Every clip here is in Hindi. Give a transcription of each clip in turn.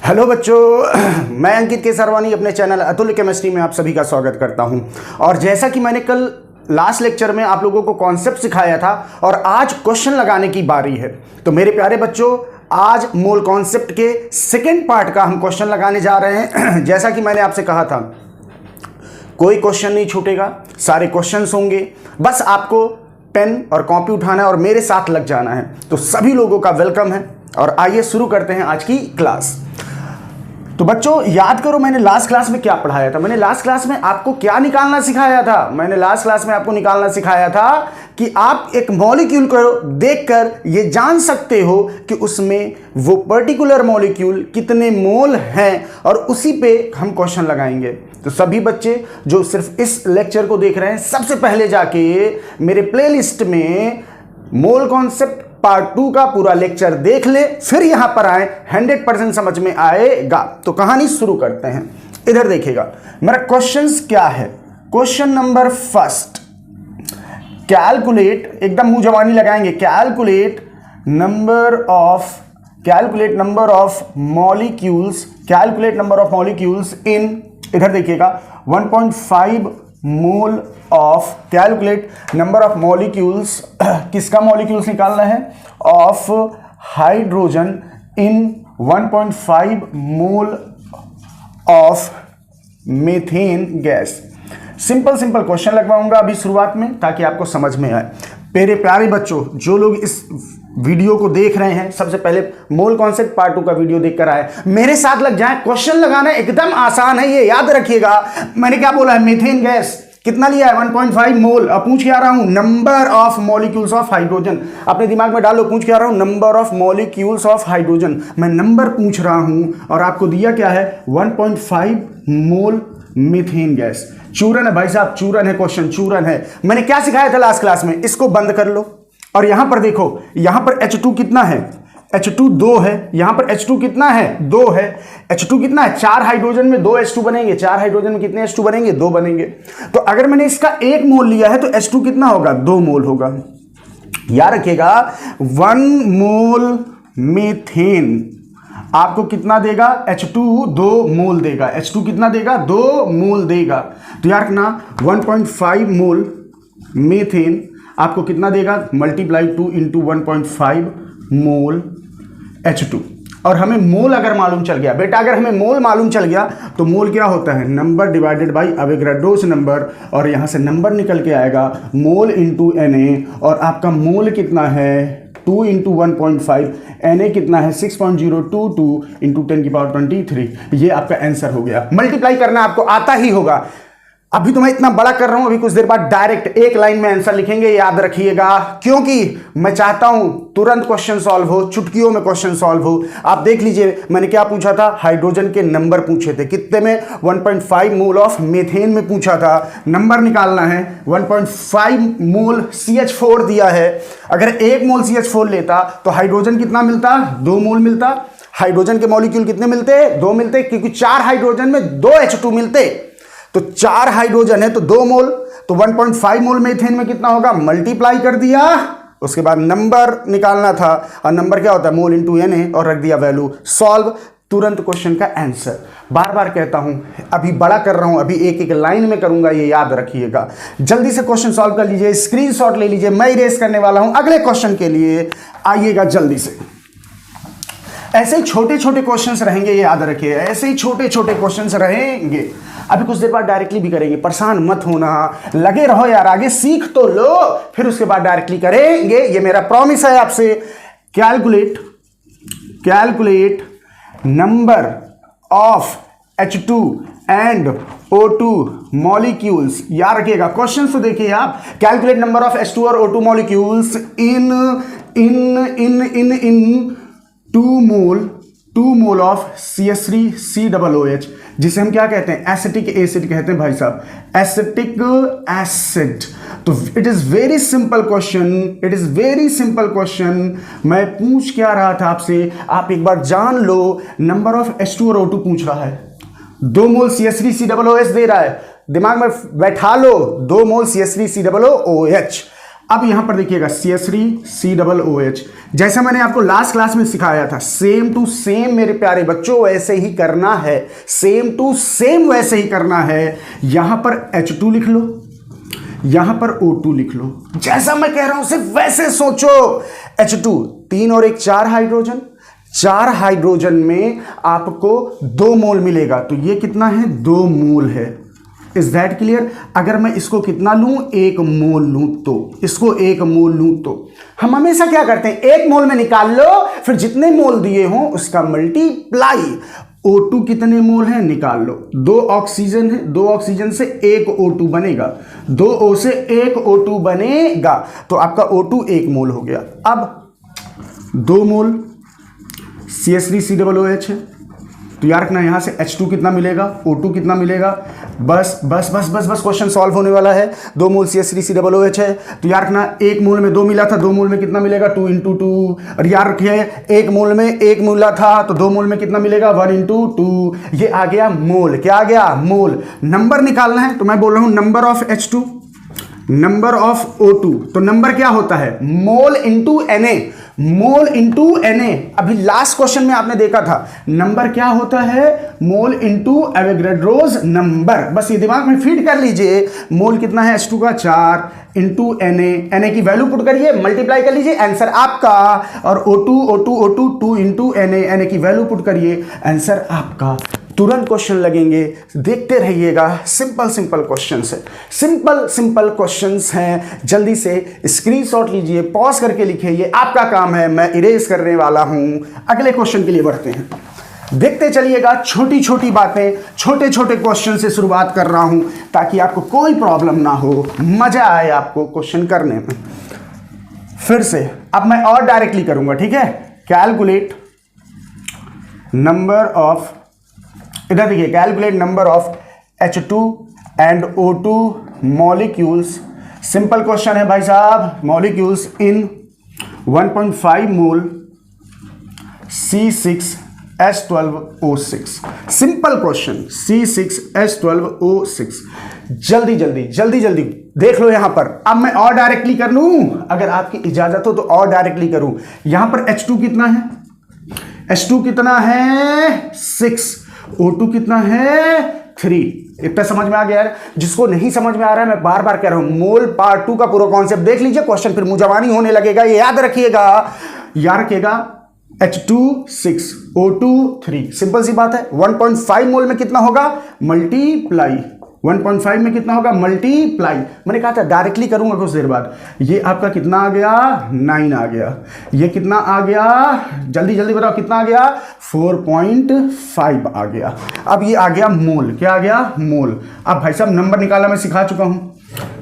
हेलो बच्चों, मैं अंकित केसरवानी अपने चैनल अतुल्य केमिस्ट्री में आप सभी का स्वागत करता हूं। और जैसा कि मैंने कल लास्ट लेक्चर में आप लोगों को कॉन्सेप्ट सिखाया था और आज क्वेश्चन लगाने की बारी है, तो मेरे प्यारे बच्चों आज मोल कॉन्सेप्ट के सेकेंड पार्ट का हम क्वेश्चन लगाने जा रहे हैं। जैसा कि मैंने आपसे कहा था, कोई क्वेश्चन नहीं छूटेगा, सारे क्वेश्चंस होंगे, बस आपको पेन और कॉपी उठाना है और मेरे साथ लग जाना है। तो सभी लोगों का वेलकम है और आइए शुरू करते हैं आज की क्लास। तो बच्चों याद करो, मैंने लास्ट क्लास में क्या पढ़ाया था। मैंने लास्ट क्लास में आपको क्या निकालना सिखाया था। मैंने लास्ट क्लास में आपको निकालना सिखाया था कि आप एक मॉलिक्यूल को देखकर ये जान सकते हो कि उसमें वो पर्टिकुलर मॉलिक्यूल कितने मोल हैं, और उसी पे हम क्वेश्चन लगाएंगे। तो सभी बच्चे जो सिर्फ इस लेक्चर को देख रहे हैं, सबसे पहले जाके मेरे प्लेलिस्ट में मोल कॉन्सेप्ट पार्ट 2 का पूरा लेक्चर देख ले, फिर यहां पर आए, 100% समझ में आएगा। तो कहानी शुरू करते हैं। इधर देखिएगा मेरा क्वेश्चंस क्या है। क्वेश्चन नंबर फर्स्ट, कैलकुलेट, एकदम मुंह जवानी लगाएंगे, calculate number of molecules in, इधर देखिएगा 1.5 mole of, calculate number of molecules, किसका मॉलिक्यूल्स निकालना है, of hydrogen in 1.5 mole of methane gas. Simple question लगवाऊंगा अभी शुरुआत में ताकि आपको समझ में आए। मेरे प्यारे बच्चों, जो लोग इस वीडियो को देख रहे हैं, सबसे पहले मोल कॉन्सेप्ट पार्ट 2 का वीडियो देखकर आए, मेरे साथ लग जाएं। क्वेश्चन लगाना एकदम आसान है, ये याद रखिएगा। मैंने क्या बोला है, मीथेन गैस कितना लिया है, 1.5 मोल। अब पूछ के आ रहा हूं number of molecules of hydrogen. अपने दिमाग में डालो, पूछ के आ रहा हूं number of molecules of hydrogen. मैं नंबर पूछ रहा हूं और आपको दिया क्या है, 1.5 मोल मीथेन गैस। चूरन है भाई साहब, चूरन है, क्वेश्चन चूरन है। मैंने क्या सिखाया था लास्ट क्लास में, इसको बंद कर लो और यहां पर देखो, यहां पर H2 कितना है, H2 2 है, यहां पर H2 कितना है, 2 है। H2 कितना है, 4 हाइड्रोजन में 2 H2 बनेंगे, 4 हाइड्रोजन में कितने H2 बनेंगे, 2 बनेंगे। तो अगर मैंने इसका 1 मोल लिया है तो H2 कितना होगा, 2 मोल होगा। याद रखिएगा 1 मोल मीथेन आपको कितना देगा, H2 2 मोल देगा। H2 कितना देगा, 2 मोल देगा। तो यार रखना 1.5 मोल मीथेन आपको कितना देगा, मल्टीप्लाई 2 इंटू 1.5 मोल H2। और हमें मोल अगर मालूम चल गया बेटा, अगर हमें मोल मालूम चल गया तो मोल क्या होता है, नंबर डिवाइडेड बाय अवोगाड्रोस नंबर, और यहां से नंबर निकल के आएगा मोल इंटू Na। और आपका मोल कितना है, 2 इंटू 1.5, Na कितना है 6.022 इंटू 10⁻23। ये आपका आंसर हो गया। मल्टीप्लाई करना आपको आता ही होगा। अभी तो मैं इतना बड़ा कर रहा हूं, अभी कुछ देर बाद डायरेक्ट एक लाइन में आंसर लिखेंगे, याद रखिएगा, क्योंकि मैं चाहता हूं तुरंत क्वेश्चन सॉल्व हो, चुटकियों में क्वेश्चन सॉल्व हो। आप देख लीजिए, मैंने क्या पूछा था, हाइड्रोजन के नंबर पूछे थे, कितने में, 1.5 मोल ऑफ मीथेन में पूछा था। नंबर निकालना है, 1.5 मोल CH4 दिया है। अगर 1 मोल CH4 लेता तो हाइड्रोजन कितना मिलता, 2 मोल मिलता। हाइड्रोजन के मॉलिक्यूल कितने मिलते, 2 मिलते, क्योंकि 4 हाइड्रोजन में 2 H2 मिलते। तो 4 हाइड्रोजन है तो 2 मोल, तो 1.5 मोल मीथेन में कितना होगा, मल्टीप्लाई कर दिया, उसके बाद नंबर निकालना था, और नंबर क्या होता है, मोल इंटू Na, और रख दिया वैल्यू, सॉल्व, तुरंत क्वेश्चन का आंसर। बार बार कहता हूं, अभी बड़ा कर रहा हूं, अभी एक एक लाइन में करूंगा, ये याद रखिएगा। जल्दी से क्वेश्चन सॉल्व कर लीजिए, स्क्रीनशॉट ले लीजिए, मैं इरेज करने वाला हूं अगले क्वेश्चन के लिए। आइएगा जल्दी से। ऐसे ही छोटे छोटे क्वेश्चंस रहेंगे, ये याद रखिए, ऐसे ही छोटे छोटे क्वेश्चंस रहेंगे। अभी कुछ देर बाद डायरेक्टली भी करेंगे, परेशान मत होना, लगे रहो यार, आगे सीख तो लो, फिर उसके बाद डायरेक्टली करेंगे, ये मेरा प्रॉमिस है आपसे। Calculate number of H2 and O2 molecules. याद रखिएगा, क्वेश्चन तो देखिए आप, कैलकुलेट नंबर ऑफ H2 और O2 molecules in 2 mole of CH3COOH, जिसे हम क्या कहते हैं, एसिटिक एसिड कहते हैं भाई साहब, एसिटिक एसिड। तो it is very simple question, मैं पूछ क्या रहा था आपसे, आप एक बार जान लो। नंबर ऑफ H2 और O2 पूछ रहा है, 2 मोल CH3COOH दे रहा है, दिमाग में बैठा लो, 2 मोल CH3COOH। अब यहां पर देखिएगा CH3COOH, जैसा मैंने आपको लास्ट क्लास में सिखाया था, सेम टू सेम मेरे प्यारे बच्चों वैसे ही करना है, सेम टू सेम वैसे ही करना है। यहां पर H2 लिख लो, यहां पर O2 लिख लो, जैसा मैं कह रहा हूं सिर्फ वैसे सोचो। H2 3 और 1 4 हाइड्रोजन, 4 हाइड्रोजन में आपको 2 मोल मिलेगा, तो ये कितना है 2 मोल है। Is that clear? अगर मैं इसको कितना लूं 1 मोल लूं, तो इसको 1 मोल लूं, तो हम हमेशा क्या करते हैं 1 मोल में निकाल लो, फिर जितने मोल दिए हों उसका मल्टीप्लाई। O2 कितने मोल है निकाल लो, 2 ऑक्सीजन है, 2 ऑक्सीजन से 1 O2 बनेगा, 2 O से 1 O2 बनेगा, तो आपका O2 1 मोल हो गया। अब 2 मोल CH3COOH है, तो यार रखना यहां से H2 कितना मिलेगा, O2 कितना मिलेगा, बस बस बस बस बस क्वेश्चन सॉल्व होने वाला है। 2 मोल CH3COOH है, तो यार रखना 1 मोल में 2 मिला था, 2 मोल में कितना मिलेगा 2 × 2, और यार रखिए 1 मोल में 1 मिला था, तो 2 मोल में कितना मिलेगा 1 × 2, ये आ गया मोल। क्या आ गया मोल। नंबर निकालना है, तो मैं बोल रहा हूं number of H2, number of O2, तो नंबर क्या होता है mole into Na, mole into Na। अभी लास्ट क्वेश्चन में आपने देखा था नंबर क्या होता है मोल इंटू एवोगैड्रोस नंबर। बस ये दिमाग में फीड कर लीजिए, मोल कितना है H2 का 4 इंटू Na की वैल्यू पुट करिए, मल्टीप्लाई कर लीजिए, आंसर आपका। और O2 2 इंटू Na की वैल्यू पुट करिए, आंसर आपका। तुरंत क्वेश्चन लगेंगे, देखते रहिएगा। सिंपल सिंपल क्वेश्चंस है, सिंपल सिंपल क्वेश्चंस हैं। जल्दी से स्क्रीनशॉट लीजिए, पॉज करके लिखिए, ये आपका काम है, मैं इरेज करने वाला हूं। अगले क्वेश्चन के लिए बढ़ते हैं, देखते चलिएगा। छोटी छोटी बातें, छोटे छोटे क्वेश्चन से शुरुआत कर रहा हूं ताकि आपको कोई प्रॉब्लम ना हो, मजा आए आपको क्वेश्चन करने में। फिर से अब मैं और डायरेक्टली करूंगा, ठीक है। कैलकुलेट नंबर ऑफ, इधर देखिए, calculate number of H2 and O2 molecules. Simple question है भाई साहब, molecules in 1.5 mole C6H12O6। Simple question, C6H12O6। जल्दी जल्दी जल्दी जल्दी देख लो यहां पर। अब मैं और डायरेक्टली कर लूं, अगर आपकी इजाजत हो तो और डायरेक्टली करूं। यहां पर H2 कितना है, H2 कितना है 6, O2 कितना है 3। इतना समझ में आ गया यार? जिसको नहीं समझ में आ रहा है मैं बार बार कह रहा हूं, मोल पार्ट 2 का पूरा कॉन्सेप्ट देख लीजिए, क्वेश्चन फिर मुंजवानी होने लगेगा, ये याद रखिएगा। याद रखिएगा H2 6 O2 3, सिंपल सी बात है। 1.5 मोल में कितना होगा मल्टीप्लाई, 1.5 में कितना होगा मल्टीप्लाई। मैंने कहा था डायरेक्टली करूंगा कुछ देर बाद। ये आपका कितना आ गया 9 आ गया, ये कितना आ गया जल्दी जल्दी बताओ कितना आ गया 4.5 आ गया। अब ये आ गया मोल, क्या आ गया मोल। अब भाई साहब नंबर निकालना मैं सिखा चुका हूं,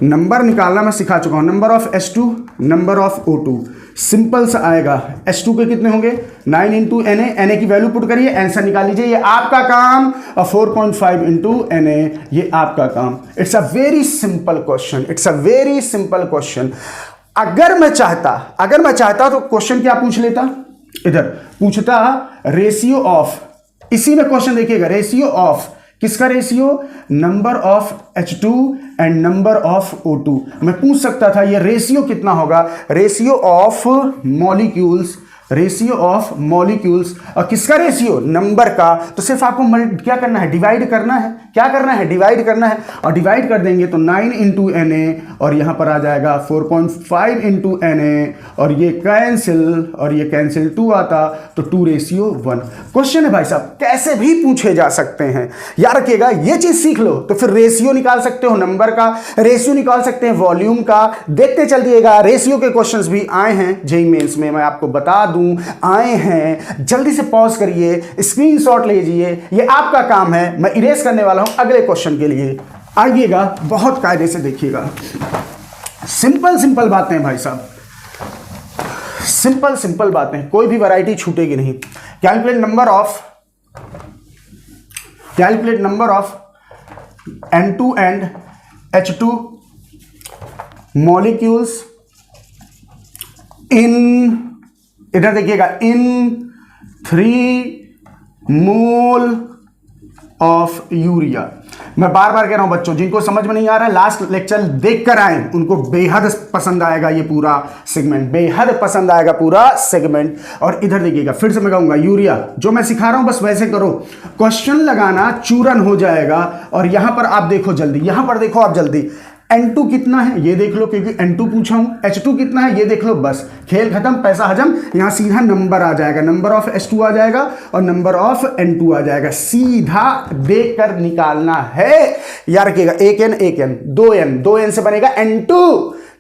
नंबर निकालना मैं सिखा चुका हूं। Number of H2, number of O2, simple सा आएगा। H2 के कितने होंगे 9 इंटू Na की वैल्यू पुट करिए, आंसर निकाल लीजिए, ये आपका काम। और 4.5 इंटू Na, ये आपका काम। It's a very simple question, it's a very simple question. अगर मैं चाहता तो क्वेश्चन क्या पूछ लेता, इधर पूछता रेशियो ऑफ, इसी में क्वेश्चन देखिएगा, रेशियो ऑफ, किसका ratio number of H2 and number of O2। मैं पूछ सकता था ये रेशियो कितना होगा, ratio of molecules, ratio of molecules. और किसका रेशियो नंबर का, तो सिर्फ आपको क्या करना है डिवाइड करना है, क्या करना है डिवाइड करना है। और डिवाइड कर देंगे तो 9 इंटू Na, और यहां पर आ जाएगा 4.5 इंटू Na, और ये कैंसिल, और ये कैंसिल 2 आता, तो 2:1। क्वेश्चन है भाई साहब कैसे भी पूछे जा सकते हैं, याद रखिएगा। ये चीज सीख लो तो फिर रेशियो निकाल सकते हो नंबर का, रेशियो निकाल सकते हैं वॉल्यूम का। देखते चलिएगा, रेशियो के क्वेश्चंस भी आए हैं जेईई मेंस में, मैं आपको बता दूं आए हैं। जल्दी से पॉज करिए, स्क्रीनशॉट लीजिए, ये आपका काम है, मैं इरेज करने वाला हूं अगले क्वेश्चन के लिए। आइएगा, बहुत कायदे से देखिएगा। सिंपल सिंपल बातें भाई साहब, सिंपल सिंपल बातें, कोई भी वैरायटी छूटेगी नहीं। Calculate number of N2 and H2 molecules in, इधर देखिएगा, इन 3 मोल ऑफ यूरिया। मैं बार बार कह रहा हूं बच्चों, जिनको समझ में नहीं आ रहा है लास्ट लेक्चर देख कर आए, उनको बेहद पसंद आएगा ये पूरा सेगमेंट, बेहद पसंद आएगा पूरा सेगमेंट। और इधर देखिएगा, फिर से मैं कहूंगा यूरिया जो मैं सिखा रहा हूं बस वैसे करो, क्वेश्चन लगाना चूरन हो जाएगा। और यहां पर आप देखो जल्दी, यहां पर देखो आप जल्दी, N2 कितना है ये देख लो, क्योंकि N2 पूछा हूं, H2 कितना है ये देख लो, बस खेल खत्म, पैसा हजम। यहां सीधा नंबर आ जाएगा, नंबर ऑफ H2 आ जाएगा और नंबर ऑफ N2 आ जाएगा, सीधा देख कर निकालना है। याद रखिएगा, एक N 2 N से बनेगा N2,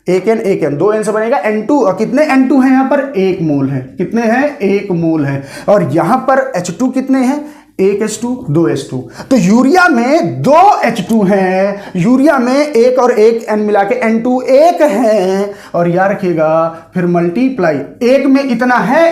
एक N 2 N से बनेगा N2। और कितने N2 है यहां पर? 1 मोल है। कितने हैं? 1 मोल है। और यहां पर H2 कितने हैं? 1 H2 2 H2। तो यूरिया में 2 H2 हैं, यूरिया में 1 और 1 N मिला के N2 1 है। और याद रखिएगा फिर मल्टीप्लाई, 1 में इतना है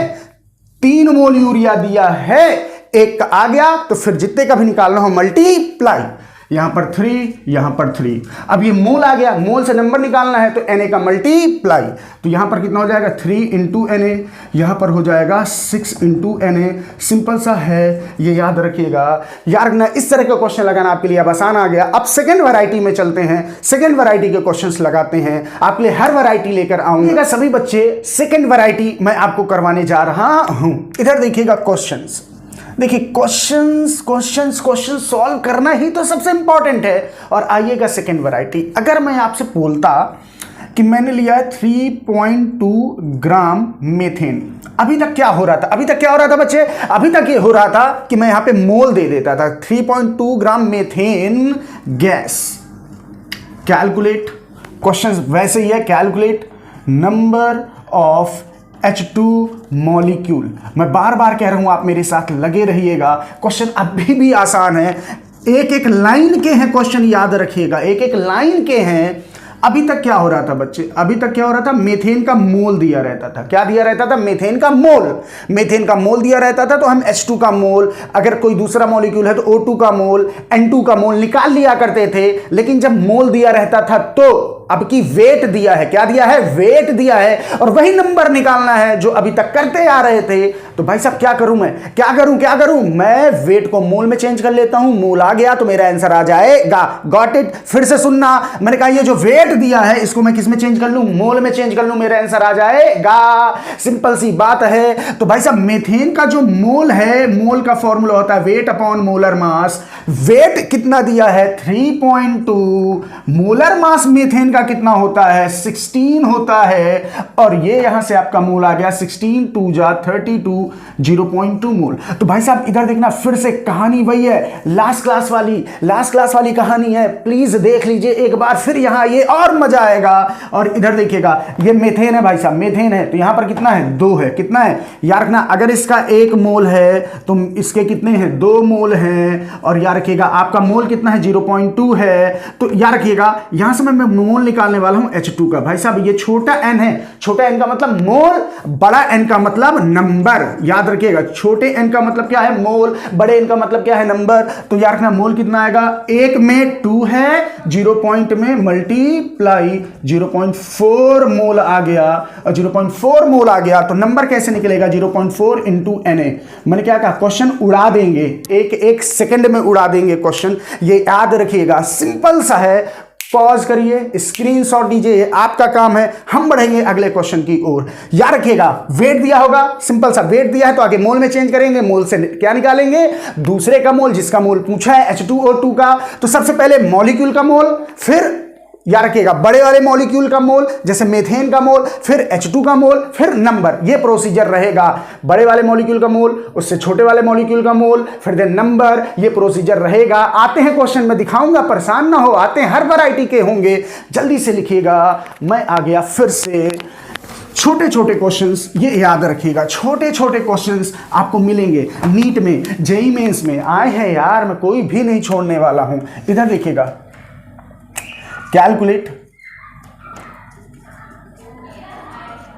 3 मोल यूरिया दिया है, 1 का आ गया तो फिर जितने का भी निकालना हो मल्टीप्लाई, यहां पर 3 यहां पर 3। अब ये मोल आ गया, मोल से नंबर निकालना है तो Na का मल्टीप्लाई, तो यहां पर कितना हो जाएगा? 3 इंटू Na, यहां पर हो जाएगा 6 इंटू Na। सिंपल सा है, ये याद रखिएगा। यार ना इस तरह का क्वेश्चन लगाना आपके लिए अब आसान आ गया। अब सेकंड वैरायटी में चलते हैं, सेकंड वैरायटी के क्वेश्चंस लगाते हैं। आपके लिए हर वैरायटी लेकर आऊंगा सभी बच्चे, सेकंड वैरायटी मैं आपको करवाने जा रहा हूं। इधर देखिएगा क्वेश्चंस, देखिए क्वेश्चंस सॉल्व करना ही तो सबसे इंपॉर्टेंट है। और आइएगा सेकंड वैरायटी। अगर मैं आपसे बोलता कि मैंने लिया है 3.2 ग्राम मेथेन, अभी तक क्या हो रहा था? अभी तक क्या हो रहा था बच्चे? अभी तक ये हो रहा था कि मैं यहां पे मोल दे देता था, 3.2 ग्राम मेथेन गैस। कैलकुलेट, क्वेश्चन वैसे ही है, calculate number of H2 molecule. मैं बार बार कह रहा हूं, आप मेरे साथ लगे रहिएगा, क्वेश्चन अभी भी आसान है, एक एक लाइन के हैं क्वेश्चन, याद रखिएगा एक एक लाइन के हैं। अभी तक क्या हो रहा था बच्चे? अभी तक क्या हो रहा था? मेथेन का मोल दिया रहता था। क्या दिया रहता था? मेथेन का मोल। मेथेन का मोल दिया रहता था तो हम H2 का मोल, अगर कोई दूसरा मॉलिक्यूल है तो O2 का मोल, N2 का मोल निकाल लिया करते थे। लेकिन जब मोल दिया रहता था तो अब की वेट दिया है, क्या दिया है? वेट दिया है, और वही नंबर निकालना है जो अभी तक करते आ रहे थे। तो भाई साहब क्या करूं मैं? क्या करूं? मैं वेट को मोल में चेंज कर लेता हूं, मोल आ गया तो मेरा आंसर आ जाएगा। Got it? फिर से सुनना, मैंने कहा ये जो वेट दिया है इसको मैं किस में चेंज कर लूं? मोल में चेंज कर लूं, मेरा आंसर आ जाएगा। सिंपल सी बात है। तो भाई साहब मेथेन का जो मोल है, मोल का फॉर्मूला होता है weight upon molar mass. Weight कितना दिया है? 3.2। मोलर मास मेथेन का कितना होता है? 16 होता है। और ये यहां से आपका मोल आ गया 16 2 जा 32, 0.2 मोल। तो भाई साहब इधर देखना, फिर से कहानी वही है, लास्ट क्लास वाली कहानी है। प्लीज देख लीजिए एक बार, फिर यहां ये और मजा आएगा। और इधर देखिएगा, ये मेथेन है भाई साहब, मेथेन है तो यहां पर कितना है? 2 है। कितना है यार रखना? अगर इसका 1 मोल है तो इसके कितने हैं? 2 मोल हैं। और यार रखिएगा आपका मोल कितना है? 0.2 है। तो यार रखिएगा यहां से मैं मोल निकालने वाला हूं H2 का। भाई साहब ये छोटा n है, छोटा n का मतलब मोल, बड़ा n का मतलब नंबर। याद रखिएगा छोटे n का मतलब क्या है? मोल, बड़े n का मतलब क्या है? नंबर। तो यार रखना मोल कितना आएगा? 1 में 2 है, 0 पॉइंट में मल्टीप्लाई 0.4 मोल आ गया। और 0.4 मोल आ गया तो नंबर कैसे निकलेगा? 0.4 इंटू Na। मैंने क्या कहा? क्वेश्चन उड़ा देंगे, एक सेकंड में उड़ा देंगे क्वेश्चन, ये याद रखिएगा। सिंपल सा है, पॉज करिए, स्क्रीनशॉट दीजिए, आपका काम है। हम बढ़ेंगे अगले क्वेश्चन की ओर। याद रखिएगा वेट दिया होगा, सिंपल सा वेट दिया है तो आगे मोल में चेंज करेंगे, मोल से क्या निकालेंगे? दूसरे का मोल, जिसका मोल पूछा है H2O2 का। तो सबसे पहले मॉलिक्यूल का मोल, फिर याद रखिएगा बड़े वाले मॉलिक्यूल का मोल जैसे मेथेन का मोल, फिर H2 का मोल, फिर नंबर। ये प्रोसीजर रहेगा। बड़े वाले मॉलिक्यूल का मोल, उससे छोटे वाले मॉलिक्यूल का मोल, फिर देन नंबर। ये प्रोसीजर रहेगा। आते हैं क्वेश्चन में दिखाऊंगा, परेशान ना हो, आते हैं हर वैरायटी के होंगे। जल्दी से लिखिएगा। मैं आ गया फिर से। छोटे छोटे क्वेश्चंस ये याद रखिएगा, छोटे छोटे क्वेश्चंस आपको मिलेंगे नीट में, जेईई मेंस में आए हैं यार, मैं कोई भी नहीं छोड़ने वाला हूं। इधर देखिएगा, कैलकुलेट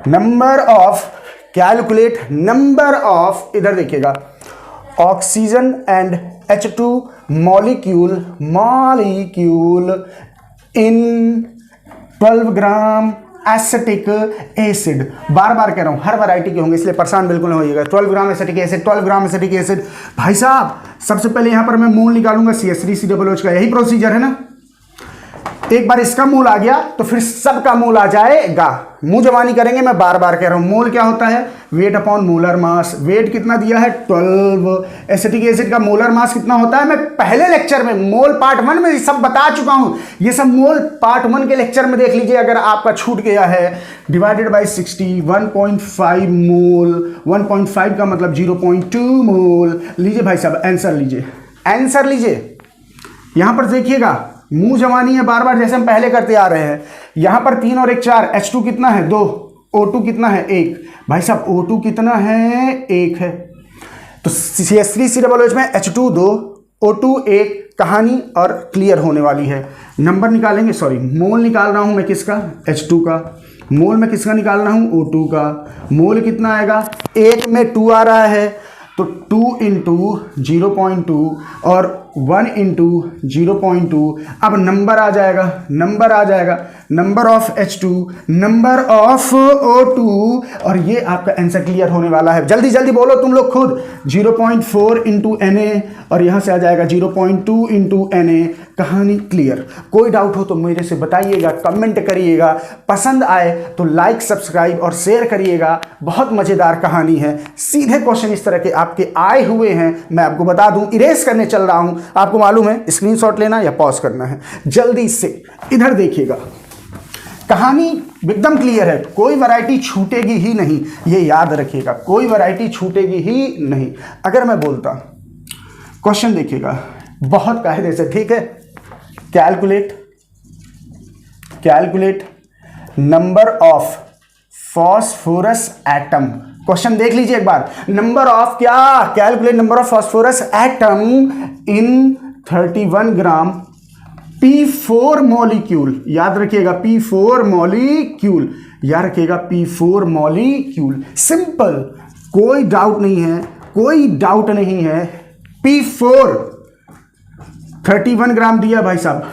नंबर ऑफ, इधर देखिएगा, oxygen and H2 molecule in 12 gram acetic acid, बार बार कह रहा हूं हर वैरायटी के होंगे इसलिए परेशान बिल्कुल नहीं होइएगा। 12 gram acetic acid, 12 gram acetic acid. भाई साहब सबसे पहले यहां पर मैं मोल निकालूंगा CH3COOH का, यही प्रोसीजर है ना। एक बार इसका मोल आ गया तो फिर सबका मोल आ जाएगा, मुंह जवानी करेंगे, मैं बार बार कह रहा हूं। मोल क्या होता है? Weight upon molar mass. Weight कितना दिया है? 12। एसिटिक एसिड का मोलर मास कितना होता है? मैं पहले लेक्चर में मोल पार्ट 1 में सब बता चुका हूं, ये सब मोल पार्ट 1 के लेक्चर में देख लीजिए अगर आपका छूट गया है। डिवाइडेड बाय 60, 1.5 मोल। 1.5 का मतलब 0.2 मोल। लीजिए भाई साहब आंसर लीजिए, आंसर लीजिए। यहां पर देखिएगा मुंह जवानी है बार बार जैसे हम पहले करते आ रहे हैं। यहां पर 3 और 1 4, H2 कितना है? 2, O2 कितना है? 1। भाई साहब O2 कितना है? 1 है। तो CH3COOH में H2 2, O2 1, कहानी और क्लियर होने वाली है। नंबर निकालेंगे, सॉरी मोल निकाल रहा हूं मैं किसका? H2 का। मोल में किसका निकाल रहा हूं? O2 का। मोल कितना आएगा? 1 में 2 आ रहा है तो 2 इंटू 0.2 और 1 इंटू 0.2। अब नंबर आ जाएगा, नंबर आ जाएगा, number of H2, number of O2, और ये आपका आंसर क्लियर होने वाला है। जल्दी जल्दी बोलो तुम लोग खुद। 0.4 इंटू Na और यहां से आ जाएगा 0.2 इंटू Na। कहानी क्लियर। कोई डाउट हो तो मेरे से बताइएगा, कमेंट करिएगा। पसंद आए तो लाइक, सब्सक्राइब और शेयर करिएगा। बहुत मजेदार कहानी है। सीधे क्वेश्चन इस तरह के आपके आए हुए हैं, मैं आपको बता दूं, इरेज करने चल रहा हूं। आपको मालूम है स्क्रीनशॉट लेना या पॉज करना है। जल्दी से इधर देखिएगा, कहानी एकदम क्लियर है, कोई वैरायटी छूटेगी ही नहीं, ये याद रखिएगा, कोई वैरायटी छूटेगी ही नहीं। अगर मैं बोलता, क्वेश्चन देखिएगा बहुत कायदे से, ठीक है। Calculate number of phosphorus atom. Question देख लीजिए एक बार। नंबर ऑफ क्या? Calculate number of phosphorus atom in 31 gram P4 molecule. याद रखिएगा P4 मॉलिक्यूल, याद रखिएगा P4 मॉलिक्यूल। सिंपल, कोई डाउट नहीं है, कोई डाउट नहीं है। P4 31 ग्राम दिया भाई साहब।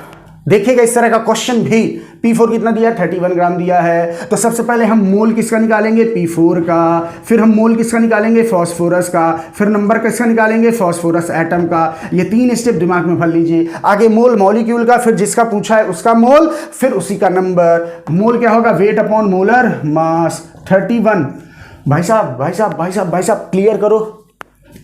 देखिएगा इस तरह का क्वेश्चन भी। P4 कितना दिया? 31 ग्राम दिया है। तो सबसे पहले हम मोल किसका निकालेंगे? P4 का। फिर हम मोल किसका निकालेंगे? फॉस्फोरस का। फिर नंबर किसका निकालेंगे? फॉस्फोरस एटम का। ये 3 स्टेप दिमाग में भर लीजिए। आगे मोल मॉलिक्यूल का, फिर जिसका पूछा है उसका मोल, फिर उसी का नंबर। मोल क्या होगा? वेट अपॉन मोलर मास। 31। भाई साहब भाई साहब भाई साहब भाई साहब क्लियर करो।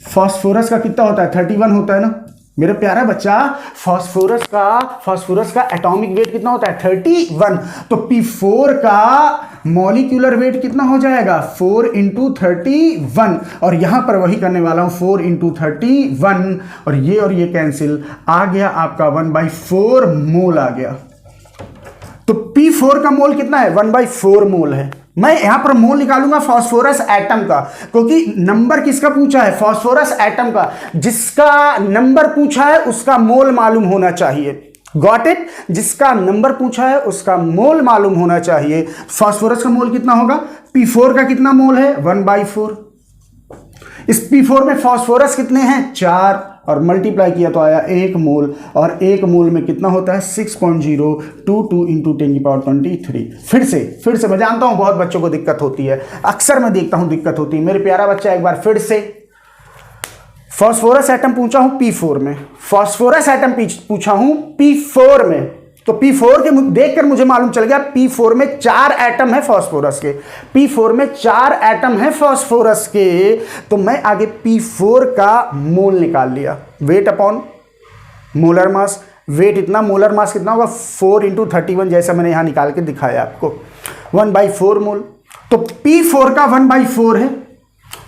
फॉस्फोरस का कितना होता है? 31 होता है ना मेरे प्यारा बच्चा। फॉस्फोरस का एटॉमिक वेट कितना होता है? 31। तो P4 का मॉलिक्यूलर वेट कितना हो जाएगा? 4 इंटू 31। और यहां पर वही करने वाला हूं, 4 इंटू 31, और ये कैंसिल। आ गया आपका 1/4 मोल आ गया। तो P4 का मोल कितना है? 1/4 मोल है। मैं यहां पर मोल निकालूंगा फॉस्फोरस एटम का, क्योंकि नंबर किसका पूछा है? फॉस्फोरस एटम का। जिसका नंबर पूछा है उसका मोल मालूम होना चाहिए। Got it? जिसका नंबर पूछा है उसका मोल मालूम होना चाहिए। फॉस्फोरस का मोल कितना होगा? P4 का कितना मोल है? 1/4। इस P4 में फॉस्फोरस कितने हैं? 4, और मल्टीप्लाई किया तो आया 1 मोल, और 1 मोल में कितना होता है? 6.022 इंटू 10⁻23। फिर से मैं जानता हूं बहुत बच्चों को दिक्कत होती है, अक्सर मैं देखता हूं दिक्कत होती है। मेरे प्यारा बच्चा एक बार फिर से, फॉस्फोरस एटम पूछा हूं P4 में, फॉस्फोरस एटम पूछा हूं P4 में। तो P4 के देखकर मुझे मालूम चल गया P4 में 4 एटम है फॉस्फोरस के। P4 में 4 एटम है फॉस्फोरस के। तो मैं आगे P4 का मोल निकाल लिया। Weight upon molar mass. Weight इतना, मोलर मास कितना होगा? 4 इंटू 31, जैसा मैंने यहां निकाल के दिखाया आपको। 1/4 मोल। तो P4 का 1/4 है,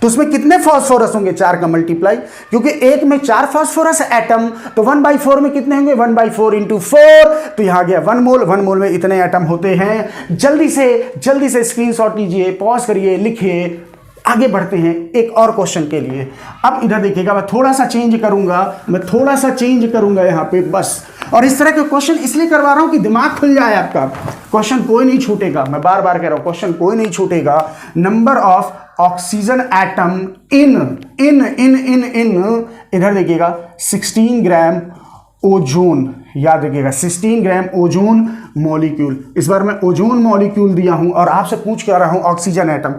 तो उसमें कितने फॉस्फोरस होंगे? 4 का मल्टीप्लाई, क्योंकि एक में 4 फॉस्फोरस एटम, तो 1/4 में कितने होंगे? 1/4 इंटू 4, तो यहां गया 1 मोल। 1 मोल में इतने एटम होते हैं। जल्दी से स्क्रीनशॉट लीजिए, पॉज करिए, लिखिए। आगे बढ़ते हैं एक और क्वेश्चन के लिए। अब इधर देखिएगा, मैं थोड़ा सा चेंज करूंगा यहां पे बस। और इस तरह के क्वेश्चन इसलिए करवा रहा हूं कि दिमाग खुल जाए आपका। क्वेश्चन कोई नहीं छूटेगा, मैं बार बार कह रहा हूं, क्वेश्चन कोई नहीं छूटेगा। Number of oxygen atom in इधर देखिएगा 16 ग्राम ओजोन, याद रखिएगा 16 ग्राम ओजोन मॉलिक्यूल। इस बार मैं ओजोन मॉलिक्यूल दिया हूं और आपसे पूछ कर रहा हूं ऑक्सीजन एटम,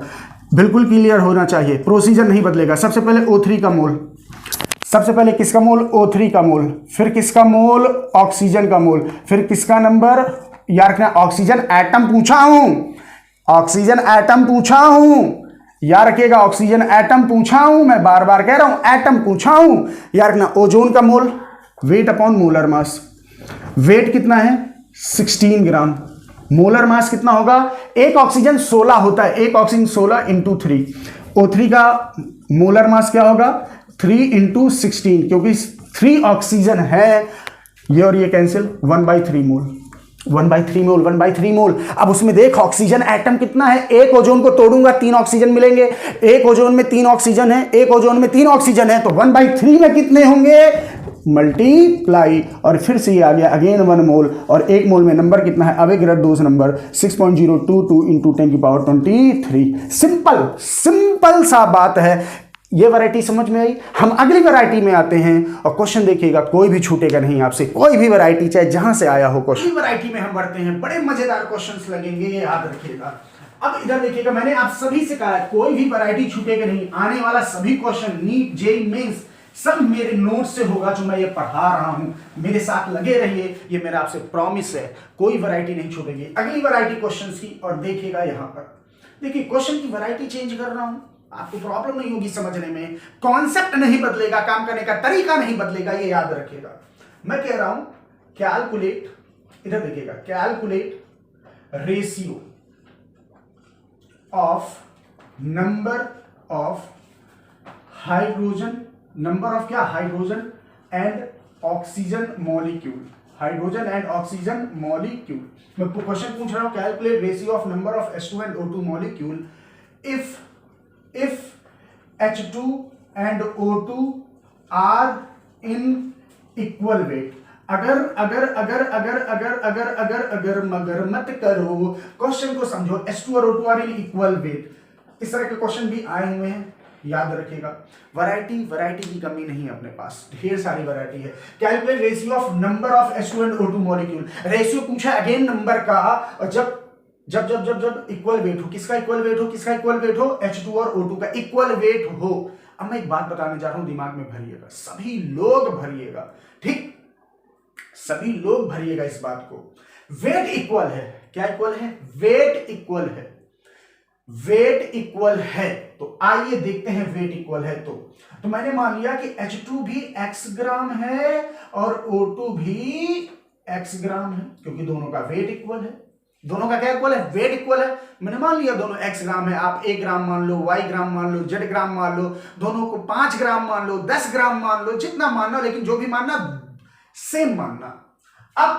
बिल्कुल क्लियर होना चाहिए, प्रोसीजर नहीं बदलेगा। सबसे पहले O3 का मोल, सबसे पहले किसका मोल? O3 का मोल, फिर किसका मोल? ऑक्सीजन का मोल, फिर किसका नंबर? याद रखना ऑक्सीजन एटम पूछा हूं, ऑक्सीजन एटम पूछा हूं, याद रखिएगा ऑक्सीजन एटम पूछा हूं, मैं बार बार कह रहा हूं एटम पूछा हूं। याद रखना ओजोन का mole, weight upon molar mass, weight कितना है? 16 ग्राम। मोलर मास कितना होगा? एक ऑक्सीजन 16 होता है, एक ऑक्सीजन 16 इंटू 3। O3 का मोलर मास क्या होगा? 3 इंटू 16, क्योंकि 3 ऑक्सीजन है, ये और ये कैंसिल, 1/3 मोल, 1/3 मोल, 1/3 मोल। अब उसमें देख ऑक्सीजन एटम कितना है, एक ओजोन को तोड़ूंगा 3 ऑक्सीजन मिलेंगे, एक ओजोन में 3 ऑक्सीजन है, एक ओजोन में 3 ऑक्सीजन है, तो 1/3 में कितने होंगे? मल्टीप्लाई, और फिर से ये आ गया अगेन 1 मोल, और 1 मोल में नंबर कितना है? अवोगाड्रोस नंबर 6.022 इंटू 10⁻23। सिंपल सिंपल सा बात है। ये वैरायटी समझ में आई? हम अगली वैरायटी में आते हैं, और क्वेश्चन देखिएगा कोई भी छूटेगा नहीं आपसे, कोई भी वैरायटी चाहे जहां से आया हो क्वेश्चन। वैरायटी में हम बढ़ते हैं, बड़े मजेदार क्वेश्चंस लगेंगे, ये याद रखिएगा। अब इधर देखिएगा, मैंने आप सभी से कहा है कोई भी वैरायटी छूटेगा नहीं, आने वाला सभी क्वेश्चन नीट जेईई मेंस सब मेरे नोट से होगा जो मैं ये पढ़ा रहा हूं, मेरे साथ लगे रहिए, ये मेरा आपसे प्रॉमिस है, कोई वैरायटी नहीं छूटेगी। अगली वैरायटी क्वेश्चंस की, और देखिएगा यहां पर, देखिए क्वेश्चन की वैरायटी चेंज कर रहा हूं, आपको प्रॉब्लम नहीं होगी समझने में, कॉन्सेप्ट नहीं बदलेगा, काम करने का तरीका नहीं बदलेगा, ये याद रखिएगा। मैं कह रहा हूं कैलकुलेट, इधर देखिएगा, calculate ratio of number of hydrogen, number of क्या? Hydrogen and oxygen molecule, hydrogen and oxygen molecule. मैं क्वेश्चन पूछ रहा हूं calculate ratio of number of H2 and O2 molecule if H2 and O2 are in equal weight। अगर अगर अगर अगर अगर अगर अगर अगर मगर मत करो, क्वेश्चन को समझो, H2 और O2 are in equal weight. इस तरह के क्वेश्चन भी आए हुए हैं, याद रखिएगा। वैरायटी की कमी नहीं है अपने पास, ढेर सारी वैरायटी है। Calculate ratio of number of H2 and O2 molecule, ratio पूछा अगेन नंबर का, और जब जब जब जब जब इक्वल वेट हो, किसका इक्वल वेट हो? किसका इक्वल वेट हो? H2 और O2 का इक्वल वेट हो। अब मैं एक बात बताने जा रहा हूं, दिमाग में भरिएगा, सभी लोग भरिएगा, ठीक, सभी लोग भरिएगा इस बात को। वेट इक्वल है, क्या इक्वल है? वेट इक्वल है, वेट इक्वल है, तो आइए देखते हैं वेट इक्वल है तो मैंने मान लिया कि H2 भी x ग्राम है और O2 भी x ग्राम है, क्योंकि दोनों का वेट इक्वल है। दोनों का क्या इक्वल है? वेट इक्वल है। मैंने मान लिया दोनों x ग्राम है, आप a ग्राम मान लो, y ग्राम मान लो, z ग्राम मान लो, दोनों को 5 ग्राम मान लो, 10 ग्राम मान लो, जितना मानना, लेकिन जो भी मानना सेम मानना। अब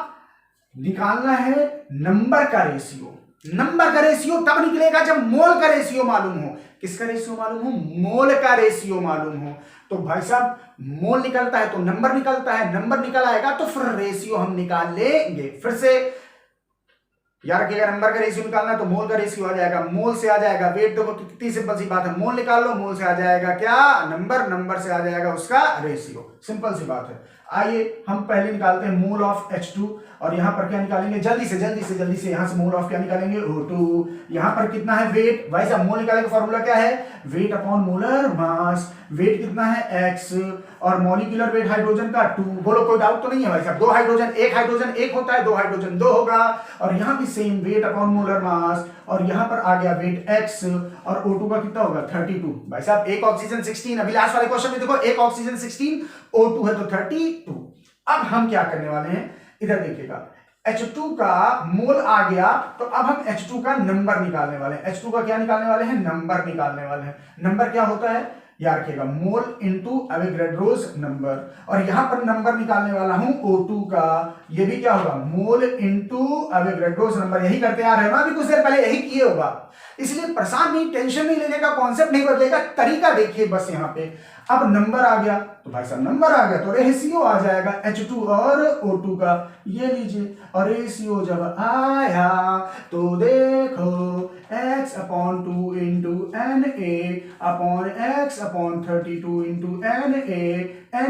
निकालना है नंबर का रेशियो। नंबर का रेशियो तब निकलेगा जब मोल का रेशियो मालूम हो। किसका रेशियो मालूम हो? मोल का रेशियो मालूम हो। तो भाई साहब मोल निकलता है तो नंबर निकलता है, नंबर निकल आएगा तो फिर रेशियो हम निकाल लेंगे। फिर से यार रखिएगा, नंबर का रेशियो निकालना है तो मोल का रेशियो आ जाएगा, मोल से आ जाएगा वेट। देखो कितनी सिंपल सी बात है, मोल निकाल लो, मोल से आ जाएगा क्या? नंबर, नंबर से आ जाएगा उसका रेशियो। सिंपल सी बात है। आइए हम पहले निकालते हैं मोल ऑफ H2, और यहां पर क्या निकालेंगे? जल्दी से यहां से मोल ऑफ क्या निकालेंगे? O2। यहां पर कितना है? वेट। भाई साहब मोल निकालने का फॉर्मूला क्या है? Weight upon molar mass. Weight कितना है? x, और मॉलिक्यूलर वेट हाइड्रोजन का 2। बोलो कोई डाउट तो नहीं है भाई साहब? 2 हाइड्रोजन, एक हाइड्रोजन एक होता है, 2 हाइड्रोजन 2 होगा। और यहां भी सेम वेट अपॉन मोलर मास, और यहां पर आ गया वेट x, और O2 का कितना होगा? 32। भाई साहब एक ऑक्सीजन 16, अभी लास्ट वाले क्वेश्चन में देखो एक ऑक्सीजन 16, O2 है तो 32। अब हम क्या करने वाले हैं, इधर देखिएगा, H2 का मोल आ गया तो अब हम H2 का नंबर निकालने वाले हैं। H2 का क्या निकालने वाले हैं? नंबर निकालने वाले हैं। नंबर क्या होता है याद रखिएगा? मोल इनटू एवोगाड्रोस नंबर। और यहां पर नंबर निकालने वाला हूं O2 का, ये भी क्या होगा? मोल इनटू एवोगाड्रोस नंबर। यही करते आ रहे हो ना, अभी कुछ देर पहले यही किए होगा, इसलिए परेशान नहीं, टेंशन नहीं लेने का, कॉन्सेप्ट नहीं बदलेगा, तरीका देखिए बस। यहां पे अब नंबर आ गया तो भाई साहब नंबर आ गया तो रेशियो आ जाएगा H2 और O2 का, ये लीजिए। और रेशियो जब आया तो देखो x upon 2 into N A upon x upon 32 into N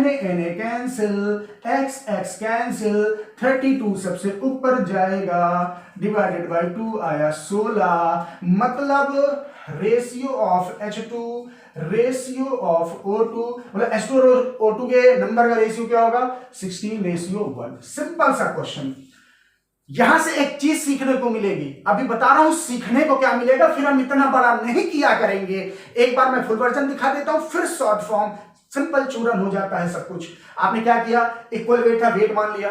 A cancel, x cancel, 32 सबसे ऊपर जाएगा, डिवाइडेड बाय 2 आया 16, मतलब ratio of H2 ratio of O2, मतलब H2 और O2 के नंबर का रेशियो क्या होगा 16:1। सिंपल सा क्वेश्चन। यहां से एक चीज सीखने को मिलेगी, अभी बता रहा हूं सीखने को क्या मिलेगा, फिर हम इतना बड़ा नहीं किया करेंगे। एक बार मैं फुल वर्जन दिखा देता हूं, फिर शॉर्ट फॉर्म, सिंपल चूरन हो जाता है सब कुछ। आपने क्या किया, इक्वल वेट था, वेट मान लिया,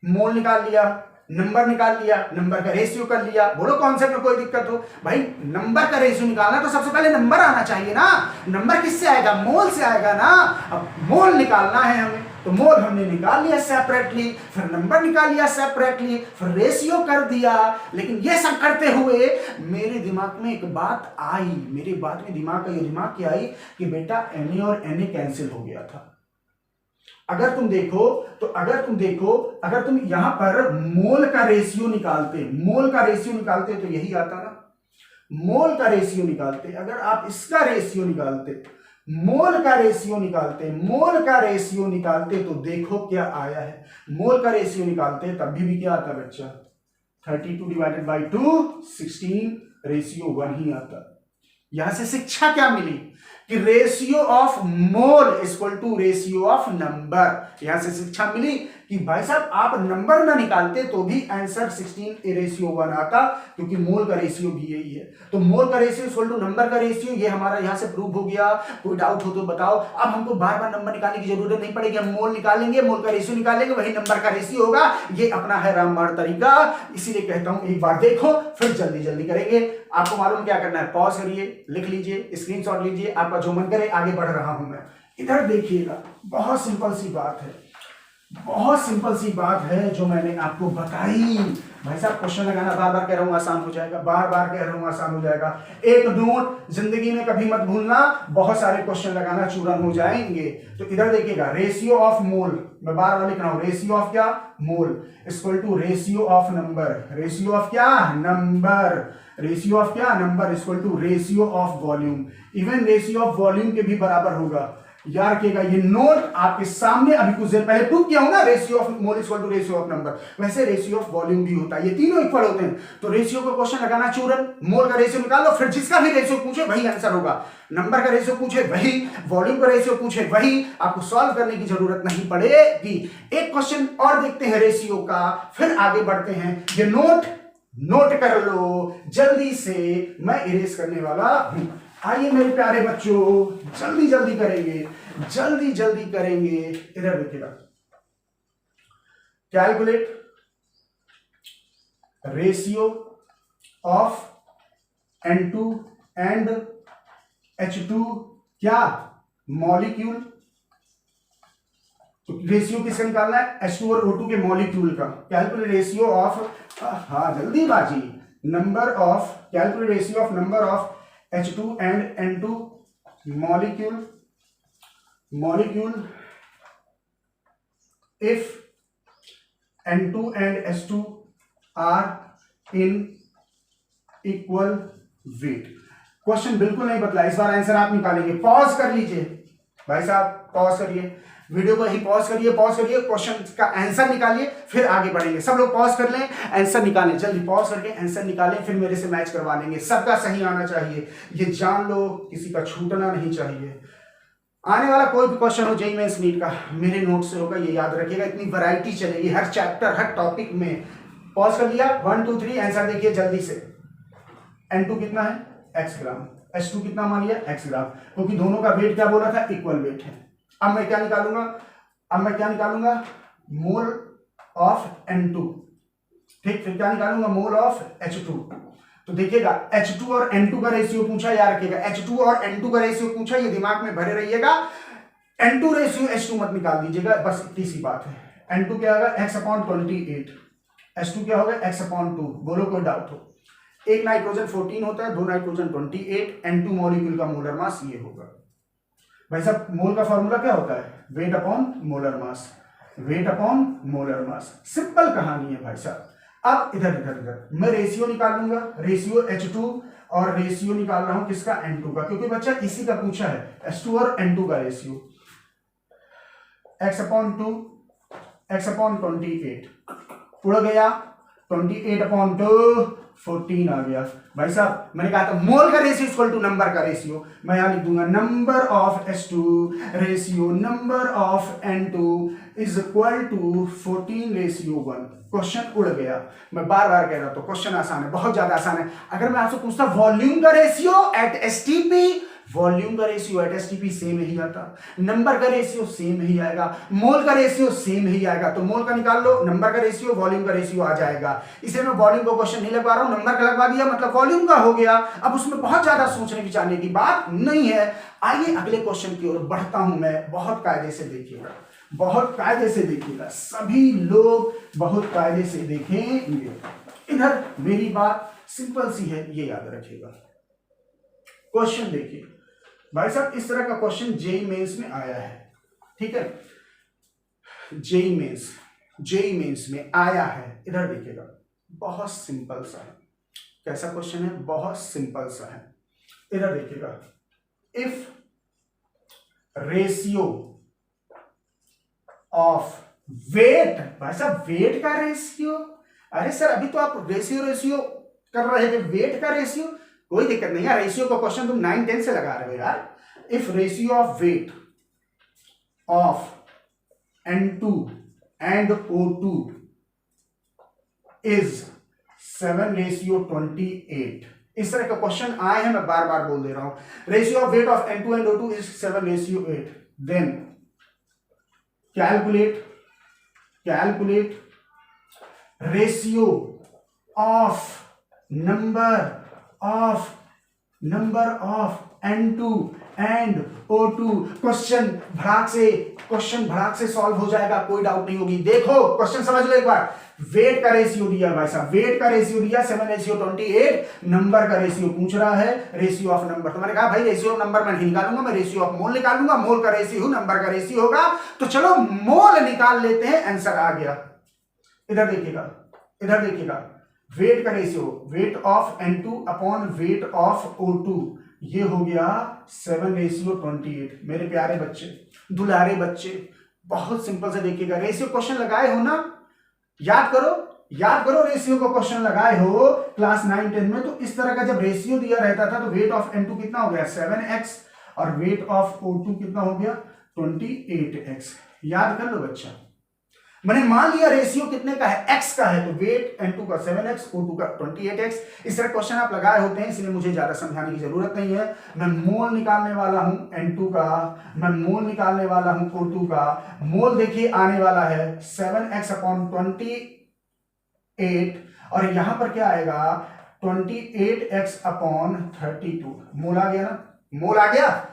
मोल निकाल लिया, नंबर निकाल लिया, नंबर का रेशियो कर लिया। बोलो कॉन्सेप्ट में कोई दिक्कत हो भाई, नंबर का रेशियो निकालना तो सबसे पहले नंबर आना चाहिए ना। नंबर किससे आएगा, मोल से आएगा ना। अब मोल निकालना है हमें, तो मोल हमने निकाल लिया सेपरेटली, फिर नंबर निकाल लिया सेपरेटली, फिर रेशियो कर दिया। लेकिन ये सब करते हुए मेरे दिमाग में एक बात आई, मेरे बात में दिमाग क्या आई कि बेटा Na और Na कैंसिल हो गया था। अगर तुम देखो अगर तुम यहां पर मोल का रेशियो निकालते तो यही आता ना, मोल का रेशियो निकालते। अगर आप इसका रेशियो निकालते, मोल का रेशियो निकालते तो देखो क्या आया है। मोल का रेशियो निकालते तब भी क्या आता बच्चा, 32 डिवाइडेड बाई 2 16:1 ही आता। यहां से शिक्षा क्या मिली कि ratio of mole equal to ratio of number. यहां से शिक्षा मिली कि भाई साहब आप नंबर ना निकालते तो भी आंसर 16:1 आता, क्योंकि मोल का रेशियो भी यही है। तो मोल का रेशियो इक्वल टू नंबर का रेशियो, ये हमारा यहां से प्रूव हो गया। कोई डाउट हो तो बताओ। अब हमको बार बार नंबर निकालने की जरूरत नहीं पड़ेगी, हम मोल निकालेंगे, मोल का रेशियो निकालेंगे, वही नंबर का रेशियो होगा। ये अपना है रामबाण तरीका, इसीलिए कहता हूं एक बार देखो फिर जल्दी जल्दी करेंगे। आपको मालूम क्या करना है, पॉज करिए, लिख लीजिए, स्क्रीनशॉट लीजिए, आपका जो मन करे। आगे बढ़ रहा हूं मैं, इधर देखिएगा। बहुत सिंपल सी बात है जो मैंने आपको बताई। भाई साहब क्वेश्चन लगाना बार बार कह रहा हूं आसान हो जाएगा, एक नोट जिंदगी में कभी मत भूलना, बहुत सारे क्वेश्चन लगाना चूरन हो जाएंगे। तो इधर देखिएगा, रेशियो ऑफ मोल, मैं बार बार लिख रहा हूं, रेशियो ऑफ क्या, mole equal to ratio of number, ratio of क्या, number equal to ratio of volume. Even ratio of volume के भी बराबर होगा। याद रखिएगा, ये नोट आपके सामने अभी कुछ देर पहले प्रूव किया हूं ना, ratio of mole equal to ratio of number, वैसे रेशियो ऑफ वॉल्यूम भी होता है। ये तीनों इक्वल होते हैं। तो रेशियो का क्वेश्चन लगाना चूरन, मोल का रेशियो निकाल लो, फिर जिसका भी रेशियो पूछे वही आंसर होगा। नंबर का रेशियो पूछे वही, वॉल्यूम का रेशियो पूछे वही, आपको सॉल्व करने की जरूरत नहीं पड़ेगी। एक क्वेश्चन और देखते हैं रेशियो का, फिर आगे बढ़ते हैं। ये नोट कर लो जल्दी से, मैं इरेज करने वाला हूं। आइए मेरे प्यारे बच्चों, जल्दी जल्दी करेंगे। इधर देखिएगा, calculate ratio of N2 and H2 क्या, मॉलिक्यूल। तो रेशियो किसका निकालना है, H2 और O2 के मॉलिक्यूल का। कैलकुलेट रेशियो ऑफ, जल्दीबाजी, calculate ratio of number of H2 and N2 molecule if N2 and H2 are in equal weight। Question बिल्कुल नहीं बदला, इस बार आंसर आप निकालेंगे। पॉज कर लीजिए भाई साहब, पॉज करिए वीडियो को, ही पॉज करिए, क्वेश्चन का आंसर निकालिए, फिर आगे बढ़ेंगे। सब लोग पॉज कर लें, आंसर निकालें, जल्दी पॉज करके आंसर निकालें, फिर मेरे से मैच करवा लेंगे। सबका सही आना चाहिए, ये जान लो, किसी का छूटना नहीं चाहिए। आने वाला कोई भी क्वेश्चन हो जेईई मेंस नीट का, मेरे नोट से होगा, ये याद रखिएगा। इतनी वैरायटी चलेगी हर चैप्टर, हर टॉपिक में। पॉज कर लिया, 1 2 3, आंसर देखिए जल्दी से। N2 कितना है, x ग्राम, H2 कितना मान लिया, x ग्राम, क्योंकि दोनों का वेट क्या बोला था, इक्वल वेट है। अब मैं क्या निकालूंगा, मोल ऑफ N2, ठीक, फिर क्या निकालूंगा, मोल ऑफ H2। तो देखिएगा H2 और N2 का रेशियो पूछा, याद रखिएगा, H2 और N2 का रेशियो पूछा, ये दिमाग में भरे रहिएगा। N2 रेशियो H2 मत निकाल दीजिएगा, बस इतनी सी बात है। N2 क्या होगा, x/28, H2 क्या होगा, x/2। बोलो कोई डाउट हो। एक नाइट्रोजन 14 होता है, 2 नाइट्रोजन 28, N2 मॉलिक्यूल का मोलर मास ये होगा। भाई साहब मोल का फॉर्मूला क्या होता है, वेट अपॉन मोलर मास। सिंपल कहानी है भाई साहब। अब इधर मैं रेशियो निकालूंगा, रेशियो H2 और रेशियो निकाल रहा हूं किसका, N2 का, क्योंकि बच्चा इसी का पूछा है, H2 और N2 का रेशियो। x/2 x/28 उड़ गया, 28/2 14 आ गया। भाई साहब मैंने कहा था मोल का रेशियो इक्वल टू नंबर का रेशियो, मैं यहां लिख दूंगा number of H2 ratio number of N2 is equal to 14:1। Question उड़ गया। मैं बार बार कह रहा हूं, क्वेश्चन आसान है, बहुत ज्यादा आसान है। अगर मैं आपसे पूछता वॉल्यूम का रेशियो एट एसटीपी, वॉल्यूम का रेशियो एट एसटीपी सेम ही आता, नंबर का रेशियो सेम ही आएगा, मोल का रेशियो सेम ही आएगा। तो मोल का निकाल लो, नंबर का रेशियो, वॉल्यूम का रेशियो आ जाएगा। इसे मैं वॉल्यूम का क्वेश्चन नहीं लगवा रहा हूं, नंबर का लगवा दिया मतलब वॉल्यूम का हो गया। अब उसमें बहुत ज्यादा सोचने विचारने की बात नहीं है। आइए अगले क्वेश्चन की ओर बढ़ता हूं मैं। बहुत कायदे से देखिएगा, बहुत कायदे से देखिएगा, सभी लोग बहुत कायदे से देखेंगे। इधर मेरी बात सिंपल सी है, ये याद रखिएगा। क्वेश्चन देखिए भाई साहब, इस तरह का क्वेश्चन जेईई मेंस में आया है, ठीक है, जेईई मेंस में आया है। इधर देखिएगा, बहुत सिंपल सा है। कैसा क्वेश्चन है, बहुत सिंपल सा है। इधर देखिएगा, इफ रेशियो ऑफ वेट, भाई साहब वेट का रेशियो, अरे सर अभी तो आप रेशियो कर रहे थे, वेट का रेशियो, कोई दिक्कत नहीं यार, रेशियो का क्वेश्चन तुम 9-10 से लगा रहे हो यार। If ratio of weight of N2 and O2 is 7:28, इस तरह का क्वेश्चन आए हैं, मैं बार बार बोल दे रहा हूं। Ratio of weight of N2 and O2 is 7:8, then calculate ratio of number of N2 and O2। Question भड़ाक से सॉल्व हो जाएगा, कोई डाउट नहीं होगी। देखो क्वेश्चन समझ लो एक बार। वेट का रेशियो दिया भाई साहब, वेट का रेशियो दिया 7:28, नंबर का रेशियो पूछ रहा है, रेशियो ऑफ नंबर। तो मैंने कहा भाई रेशियो ऑफ नंबर मैं नहीं निकालूंगा, मैं रेशियो ऑफ मोल निकालूंगा, मोल का रेशियो नंबर का रेशियो होगा। तो चलो मोल निकाल लेते हैं, आंसर आ गया। इधर देखिएगा, वेट का ratio, wait of N2 upon weight of O2, ये हो गया 7:28। मेरे प्यारे बच्चे, दुलारे बच्चे, बहुत सिंपल से देखिएगा। रेशियो क्वेश्चन लगाए हो ना, याद करो रेशियो का क्वेश्चन लगाए हो क्लास 9-10 में। तो इस तरह का जब रेशियो दिया रहता था तो वेट ऑफ N2 कितना हो गया 7x और वेट ऑफ O2 कितना हो गया 28x। याद कर लो बच्चा, मैंने मान लिया रेशियो कितने का है, x का है, तो वेट N2 का 7x, O2 का 28x। इस तरह क्वेश्चन आप लगाए होते हैं, इसलिए मुझे ज्यादा समझाने की जरूरत नहीं है। मैं मोल निकालने वाला हूं N2 का, मैं मोल निकालने वाला हूं O2 का। मोल देखिए आने वाला है 7x/28 और यहां पर क्या आएगा 28x/32। मोल आ गया ना, मोल आ गया।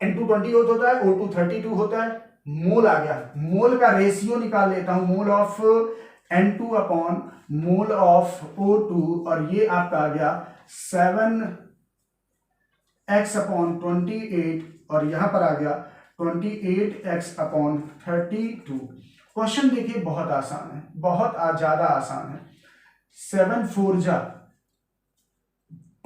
N2 28 होता है, O2 32 होता है, मोल आ गया। मोल का रेशियो निकाल लेता हूं, mole of N2 upon mole of O2, और ये आपका आ गया 7x/28 और यहां पर आ गया 28x/32। क्वेश्चन देखिए बहुत आसान है, बहुत ज्यादा आसान है। 7×4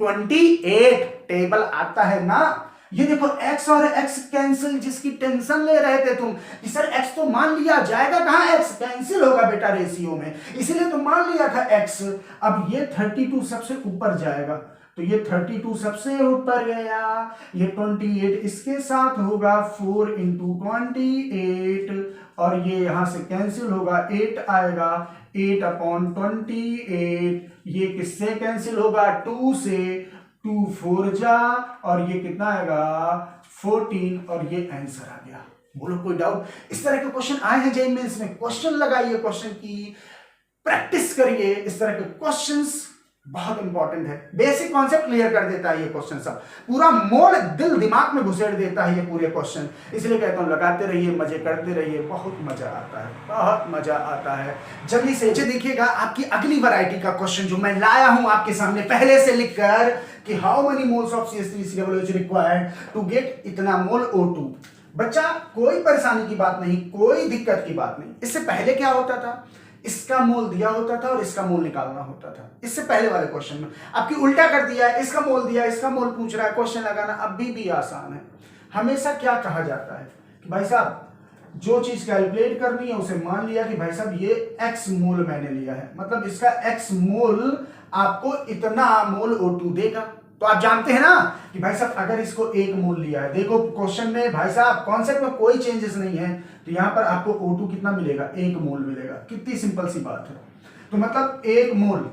= 28 टेबल आता है ना। ये देखो x और x कैंसिल, जिसकी टेंशन ले रहे थे तुम कि सर x तो मान लिया जाएगा, कहां x कैंसिल होगा बेटा रेशियो में, इसीलिए तो मान लिया था x। अब ये 32 सबसे ऊपर जाएगा, तो ये 32 सबसे ऊपर गया, ये 28 इसके साथ होगा 4 × 28 और ये यहां से कैंसिल होगा, 8 आएगा, 8/28। ये किससे कैंसिल होगा 2 से, 2 4 और ये कितना आएगा 14 और ये आंसर आ गया। बोलो कोई डाउट? इस तरह के क्वेश्चन आए हैं जेईई मेंस में, क्वेश्चन लगाइए, क्वेश्चन की प्रैक्टिस करिए। इस तरह के क्वेश्चंस बहुत इंपॉर्टेंट है, बेसिक कॉन्सेप्ट क्लियर कर देता है ये क्वेश्चन, सब पूरा मोड़ दिल दिमाग में घुसेड़ देता है ये पूरे क्वेश्चन। इसलिए कहता हूं लगाते रहिए, मजे करते रहिए, बहुत मजा आता है, बहुत मजा आता है। जल्दी से देखिएगा आपकी अगली वैरायटी का क्वेश्चन जो मैं लाया हूं आपके सामने पहले से लिखकर कि how many moles of CH3COOH required to get इतना मोल O2। बच्चा कोई परेशानी की बात नहीं, कोई दिक्कत की बात नहीं। इससे पहले क्या होता था, इसका मोल दिया होता था और इसका मोल निकालना होता था। इससे पहले वाले क्वेश्चन में आपकी उल्टा कर दिया है, इसका मोल दिया, इसका मोल पूछ रहा है, क्वेश्चन लगाना अभी भी आसान है। हमेशा क्या कहा जाता है कि भाई साहब जो चीज कैलकुलेट करनी है उसे मान लिया कि भाई साहब ये x मोल मैंने लिया है, मतलब इसका x मोल आपको इतना मोल O2 देगा। तो आप जानते हैं ना कि भाई साहब अगर इसको 1 मोल लिया है, देखो क्वेश्चन में भाई साहब कॉन्सेप्ट में कोई चेंजेस नहीं है, तो यहां पर आपको O2 कितना मिलेगा, 1 मोल मिलेगा। कितनी सिंपल सी बात है। तो मतलब 1 मोल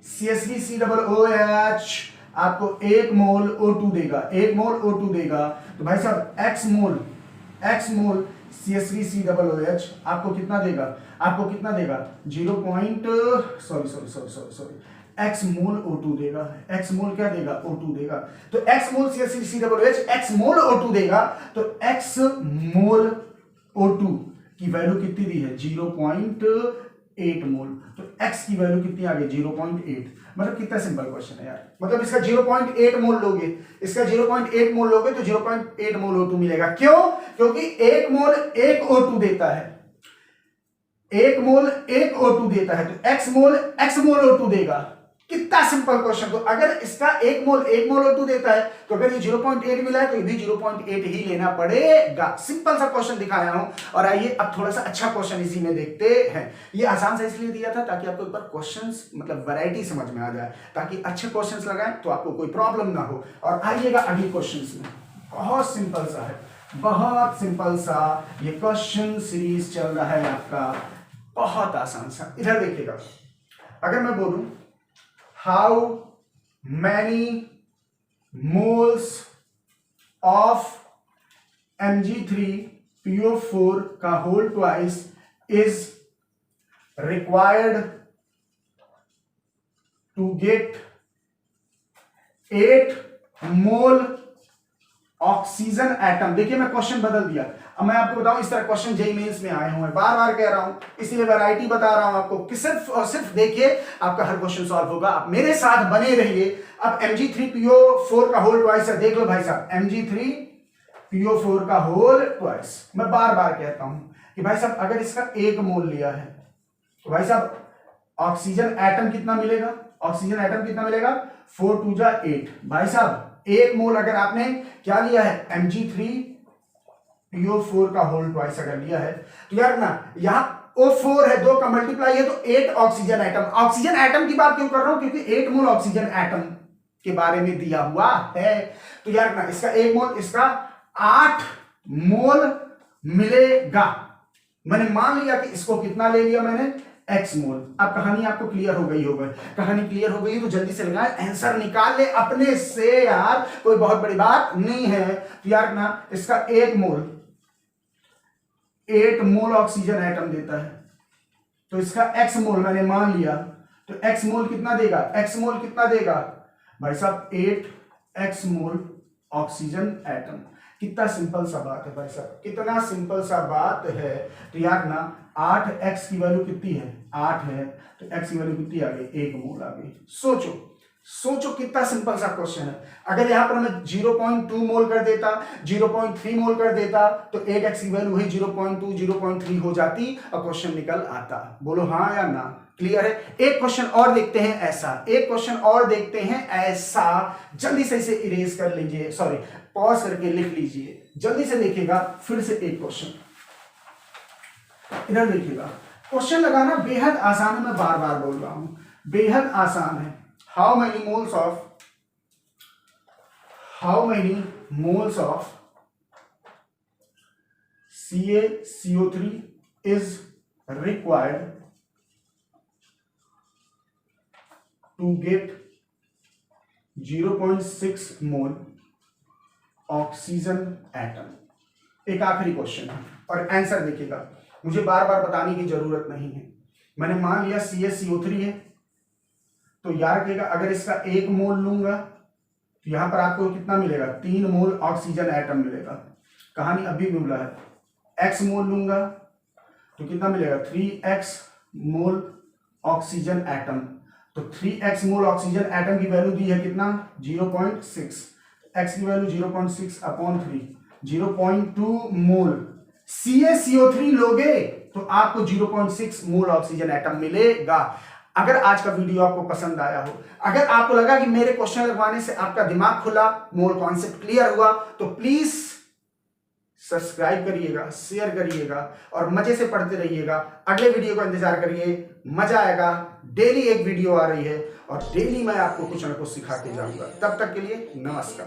CH3COOH आपको 1 मोल O2 देगा, 1 मोल O2 देगा। तो भाई साहब x मोल CH3COOH आपको कितना देगा, आपको कितना देगा 0. x मोल O2 देगा, x मोल क्या देगा, O2 देगा। तो x मोल CH3COOH x मोल O2 देगा, तो x मोल O2 की वैल्यू कितनी दी है 0.8 मोल। तो x की वैल्यू कितनी आ गई 0.8। मतलब कितना सिंपल क्वेश्चन है यार। मतलब इसका 0.8 मोल लोगे, इसका 0.8 मोल लोगे तो 0.8 मोल O2 मिलेगा। क्यों? क्योंकि 1 मोल 1 O2 देता है, 1 मोल 1 O2 देता है, तो x मोल O2 देगा। कितना सिंपल क्वेश्चन। तो अगर इसका 1 मोल O2 देता है, तो अगर ये 0.8 मिला है तो ये भी 0.8 ही लेना पड़ेगा। सिंपल सा क्वेश्चन दिखाया हूं। और आइए अब थोड़ा सा अच्छा क्वेश्चन इसी में देखते हैं। ये आसान से इसलिए दिया था ताकि आपको एक बार क्वेश्चंस मतलब वैरायटी समझ में आ जाए, ताकि अच्छे क्वेश्चंस लगाएं तो आपको कोई प्रॉब्लम ना हो। और आइएगा अगले क्वेश्चंस में, बहुत सिंपल सा है, बहुत सिंपल सा ये क्वेश्चन सीरीज चल रहा है आपका, बहुत आसान सा। इधर देखिएगा, अगर मैं बोलूं how many moles of Mg3PO4 का whole twice is required to get 8 mole oxygen atom. देखिए मैं क्वेश्चन बदल दिया। अब मैं आपको बताऊं, इस तरह क्वेश्चन जेईई मेंस में आए हुए हैं, बार बार कह रहा हूं, इसलिए वैरायटी बता रहा हूं आपको कि सिर्फ और सिर्फ देखिए आपका हर क्वेश्चन सॉल्व होगा। आप मेरे साथ बने रहिए। अब Mg3PO4 का होल ट्वाइस है, देख लो भाई साहब Mg3PO4 का होल ट्वाइस। मैं बार बार कहता हूं कि भाई साहब अगर इसका 1 मोल लिया है तो भाई साहब ऑक्सीजन एटम कितना मिलेगा, ऑक्सीजन एटम कितना मिलेगा 4 2 जा 8। भाई साहब 1 मोल अगर आपने क्या लिया है Mg3PO4 का होल ट्वाइस अगर लिया है, तो यार ना यहां O4 है, 2 का मल्टीप्लाई है, तो 8 ऑक्सीजन एटम। ऑक्सीजन एटम की बात क्यों कर रहा हूं, क्योंकि 8 मोल ऑक्सीजन एटम के बारे में दिया हुआ है। तो यार ना इसका 1 मोल, इसका 8 मोल मिलेगा। मैंने मान लिया कि इसको कितना ले लिया मैंने x मोल। अब कहानी आपको क्लियर हो गई होगी, कहानी क्लियर हो गई तो जल्दी से लगाए, आंसर निकाल ले अपने से यार, कोई बहुत बड़ी बात नहीं है। तो यार ना इसका 1 मोल 8 मोल ऑक्सीजन एटम देता है, तो इसका x मोल मैंने मान लिया, तो x मोल कितना देगा, x मोल कितना देगा भाई साहब 8x मोल ऑक्सीजन एटम। कितना सिंपल सा बात है भाई साहब, कितना सिंपल सा बात है। तो यार ना 8x की वैल्यू कितनी है 8 है, तो x की वैल्यू कितनी आ गई 1 मोल आ गई। सोचो सोचो कितना सिंपल सा क्वेश्चन है। अगर यहां पर मैं 0.2 मोल कर देता, 0.3 मोल कर देता, तो 8x की वैल्यू वही 0.2 0.3 हो जाती और क्वेश्चन निकल आता। बोलो हाँ या ना, क्लियर है। एक क्वेश्चन और देखते हैं ऐसा, एक क्वेश्चन और देखते हैं ऐसा। जल्दी से इसे इरेज कर लीजिए, सॉरी पॉज करके लिख लीजिए, जल्दी से देखिएगा। फिर से एक क्वेश्चन इधर देखिएगा। क्वेश्चन लगाना बेहद आसान है, मैं बार बार बोल रहा हूं, बेहद आसान है। How many moles of CaCO3 is required to get 0.6 mole oxygen atom. एक आखिरी क्वेश्चन है और आंसर देखिएगा, मुझे बार बार बताने की जरूरत नहीं है। मैंने मान लिया CaCO3 है, तो याद रखिएगा अगर इसका 1 मोल लूंगा तो यहां पर आपको कितना मिलेगा 3 मोल ऑक्सीजन एटम मिलेगा। कहानी अभी मिला है। x मोल लूंगा तो कितना मिलेगा 3x मोल ऑक्सीजन एटम। तो 3x मोल ऑक्सीजन एटम की वैल्यू दी है कितना 0.6, x की वैल्यू 0.6 अपॉन 3, 0.2 मोल CaCO3 लोगे तो आपको 0.6 मोल ऑक्सीजन एटम मिलेगा। अगर आज का वीडियो आपको पसंद आया हो, अगर आपको लगा कि मेरे क्वेश्चन लगवाने से आपका दिमाग खुला, मोल कॉन्सेप्ट क्लियर हुआ, तो प्लीज सब्सक्राइब करिएगा, शेयर करिएगा और मजे से पढ़ते रहिएगा। अगले वीडियो का इंतजार करिए, मजा आएगा। डेली एक वीडियो आ रही है और डेली मैं आपको कुछ न कुछ सिखा के जाऊंगा। तब तक के लिए नमस्कार।